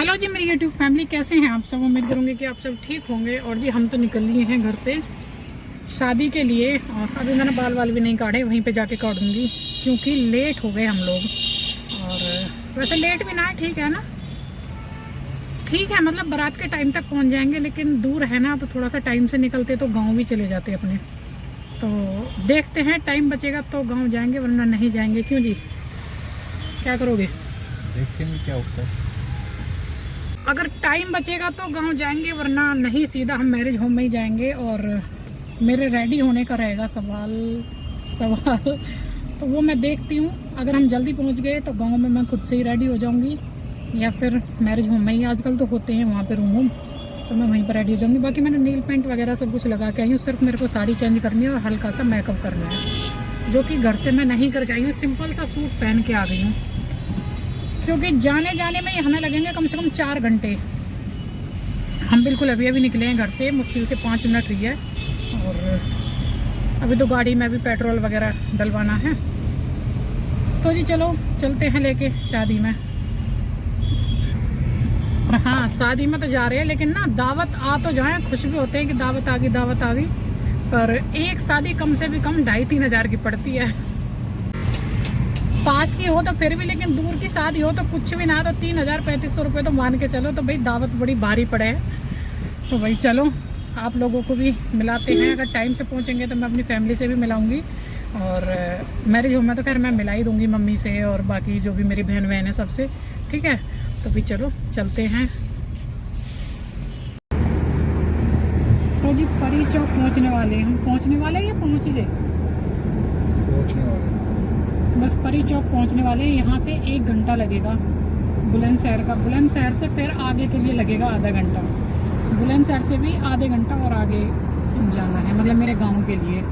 Hello जी मेरी YouTube family, कैसे हैं आप सब। उम्मीद करूँगी कि आप सब ठीक होंगे। और जी हम तो निकल लिए हैं घर से शादी के लिए। और अभी मैंने बाल भी नहीं काटे, वहीं पे जाके काटूंगी क्योंकि लेट हो गए हम लोग। और वैसे लेट भी ना है, ठीक है ना, ठीक है, मतलब बारात के टाइम तक पहुंच जाएंगे। लेकिन दूर है ना, तो थोड़ा सा टाइम से निकलते तो गाँव भी चले जाते अपने। तो देखते हैं, टाइम बचेगा तो गाँव जाएंगे, वरना नहीं जाएंगे। क्यों जी, क्या करोगे? देखेंगे क्या होता है। अगर टाइम बचेगा तो गांव जाएंगे, वरना नहीं, सीधा हम मैरिज होम में ही जाएंगे। और मेरे रेडी होने का रहेगा सवाल तो वो मैं देखती हूँ। अगर हम जल्दी पहुँच गए तो गांव में मैं खुद से ही रेडी हो जाऊंगी, या फिर मैरिज होम में ही, आजकल तो होते हैं वहाँ पे रूम, तो मैं वहीं पर रेडी हो जाऊंगी। बाकी मैंने नील पेंट वगैरह सब कुछ लगा के आई हूँ, सिर्फ मेरे को साड़ी चेंज करनी है और हल्का सा मेकअप करना है, जो कि घर से मैं नहीं करके आई हूँ। सिंपल सा सूट पहन के आ गई हूँ, क्योंकि जाने जाने में ही हमें लगेंगे कम से कम 4 घंटे। हम बिल्कुल अभी निकले हैं घर से, मुश्किल से 5 मिनट रही है। और अभी तो गाड़ी में भी पेट्रोल वगैरह डलवाना है। तो जी चलो चलते हैं लेके शादी में। और हाँ, शादी में तो जा रहे हैं, लेकिन ना दावत आ तो जाए, खुश भी होते हैं कि दावत आ गई। पर एक शादी कम से भी कम 2,500-3 हज़ार की पड़ती है। पास की हो तो फिर भी, लेकिन दूर की शादी हो तो कुछ भी ना, तो 3,000-3,500 रुपये तो मान के चलो। तो भाई दावत बड़ी भारी पड़े है। तो भाई चलो आप लोगों को भी मिलाते हैं। अगर टाइम से पहुंचेंगे तो मैं अपनी फैमिली से भी मिलाऊंगी। और मैरिज होम में तो खैर मैं मिला ही दूंगी मम्मी से और बाकी जो भी मेरी बहन है सबसे, ठीक है। तो भी चलो चलते हैं। तो जी परी चौक पहुँचने वाले हैं। हम पहुँचने वाले या पहुँच गए? पहुंचने वाले बस परी चौक पहुंचने वाले हैं। यहाँ से 1 घंटा लगेगा बुलंदशहर का। बुलंदशहर से फिर आगे के लिए लगेगा आधा घंटा। बुलंदशहर से भी आधे घंटा और आगे जाना है, मतलब मेरे गांव के लिए।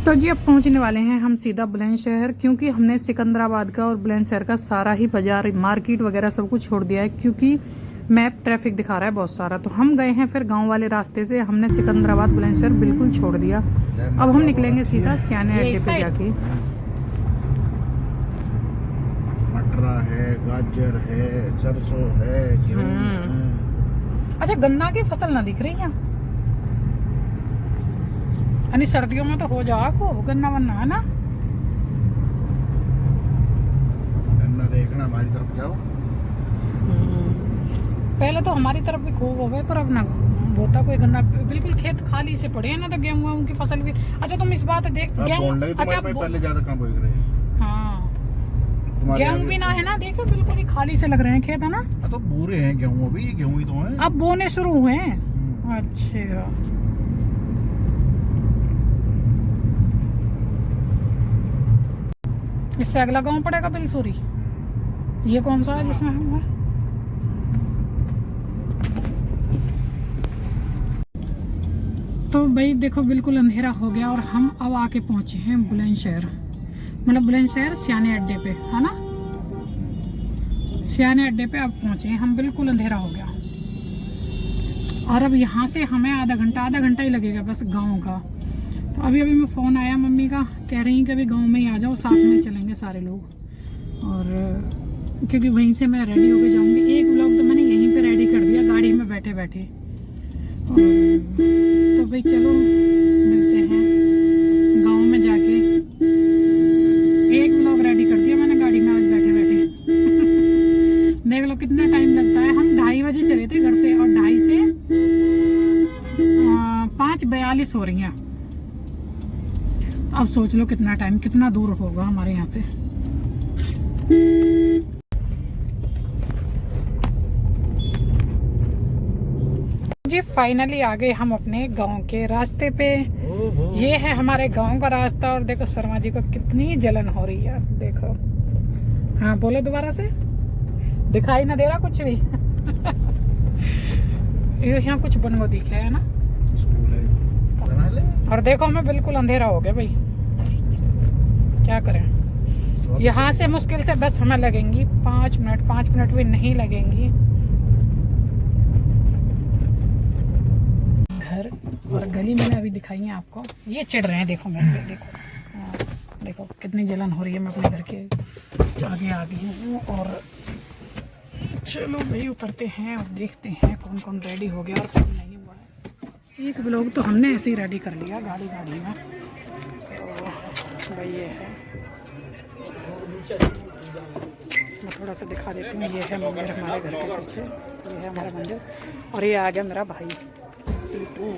तो जी अब पहुंचने वाले हैं हम सीधा बुलंदशहर, क्योंकि हमने सिकंदराबाद का और बुलंदशहर का सारा ही बाजार, मार्केट वगैरह सब कुछ छोड़ दिया है, क्योंकि मैप ट्रैफिक दिखा रहा है बहुत सारा। तो हम गए हैं फिर गांव वाले रास्ते से। हमने सिकंदराबाद बुलंदशहर बिल्कुल छोड़ दिया। अब हम निकलेंगे सीधा सियाने अड्डे पे जाके। मटरा है, गाजर है, सरसों है, गेहूं है। अच्छा, गन्ना की फसल ना दिख रही है यानी सर्दियों में तो हो जाओ खूब गन्ना वन्ना, है ना। गन्ना देखना, हमारी तरफ जाओ। पहले तो हमारी तरफ भी खूब हो गए, पर अब ना होता कोई गन्ना। बिल्कुल खेत खाली से पड़े हैं ना, तो गेहूं की फसल भी। अच्छा तुम इस बात देख, गेहूं, अच्छा पहले ज्यादा कहाँ बोल रहे हैं। हाँ, गेहूं भी ना है ना, देखो बिल्कुल ही खाली से लग रहे हैं खेत, है ना। तो बुरे हैं गेहूं, अभी गेहूं ही तो हैं। अब बोने शुरू हुए हैं। अच्छा, इससे अगला गांव पड़ेगा बिलसूरी। ये कौन सा है जिसमें हम हैं? तो भाई देखो बिल्कुल अंधेरा हो गया और हम अब आके पहुंचे हैं बुलंदशहर, मतलब बुलंदशहर सियाने अड्डे पे, है ना। सियाने अड्डे पे अब पहुंचे हैं हम। बिल्कुल अंधेरा हो गया और अब यहाँ से हमें आधा घंटा ही लगेगा बस गाँव का। तो अभी मैं फ़ोन आया मम्मी का, कह रही हैं कि अभी गाँव में ही आ जाओ, साथ में चलेंगे सारे लोग। और क्योंकि वहीं से मैं रेडी होके जाऊंगी। एक व्लॉग तो मैंने यहीं पे रेडी कर दिया गाड़ी में बैठे बैठे। और तो भाई चलो मिलते हैं गांव में जाके। एक व्लॉग रेडी कर दिया मैंने गाड़ी में आज बैठे बैठे। देख लो कितना टाइम लगता है। हम 2:30 बजे चले थे घर से, और 2:30 से 5:42 हो रही हैं। अब सोच लो कितना टाइम, कितना दूर होगा हमारे यहाँ से। जी फाइनली आ गए हम अपने गांव के रास्ते पे। ये है हमारे गांव का रास्ता। और देखो शर्मा जी को कितनी जलन हो रही है, देखो। हाँ बोलो दोबारा से, दिखाई ना दे रहा कुछ भी। ये यहाँ कुछ बनवा दिखा है ना, स्कूल है। बना ले। और देखो हमें बिल्कुल अंधेरा हो गया भाई, क्या करें। यहाँ से मुश्किल से बस हमें लगेंगी 5 मिनट, 5 मिनट भी नहीं लगेंगी घर। और गली मैंने अभी दिखाई है आपको, ये चिढ़ रहे हैं देखो मेरे से, देखो देखो कितनी जलन हो रही है। मैं अपने घर के आगे आ गई हूँ और चलो भाई उतरते हैं और देखते हैं कौन कौन रेडी हो गया और कौन नहीं हुआ है। एक ब्लॉग तो हमने ऐसे ही रेडी कर लिया गाड़ी में। तो भाई ये है, मैं थोड़ा सा दिखा देती हूँ। ये है मंदिर हमारे घर के पीछे, ये है हमारा मंदिर। और ये आ गया मेरा भाई टीटू।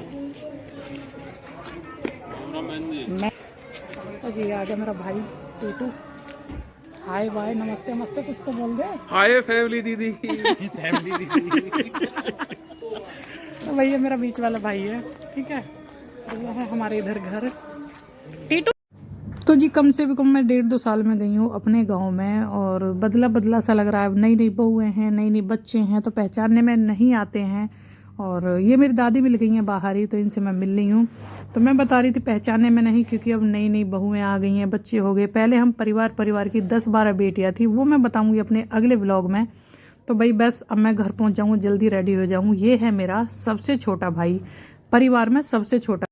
मैं तो जी आ गया मेरा भाई टीटू। हाय बाय, नमस्ते नमस्ते कुछ तो बोल दे। हाय फैमिली दीदी। फैमिली दीदी। तो भैया मेरा बीच वाला भाई है, ठीक है। तो ये है हमारे इधर घर टीटू। तो जी कम से कम मैं 1.5-2 साल में गई हूँ अपने गांव में, और बदला बदला सा लग रहा है। नई नई बहुएं हैं, नई नई बच्चे हैं, तो पहचानने में नहीं आते हैं। और ये मेरी दादी मिल गई हैं बाहर ही, तो इनसे मैं मिल रही हूँ। तो मैं बता रही थी पहचानने में नहीं, क्योंकि अब नई नई बहुएं आ गई हैं, बच्चे हो गए। पहले हम परिवार की 10-12 बेटियां थी, वो मैं बताऊंगी अपने अगले व्लॉग में। तो भाई बस अब मैं घर पहुंच जाऊँ, जल्दी रेडी हो जाऊँ। ये है मेरा सबसे छोटा भाई, परिवार में सबसे छोटा।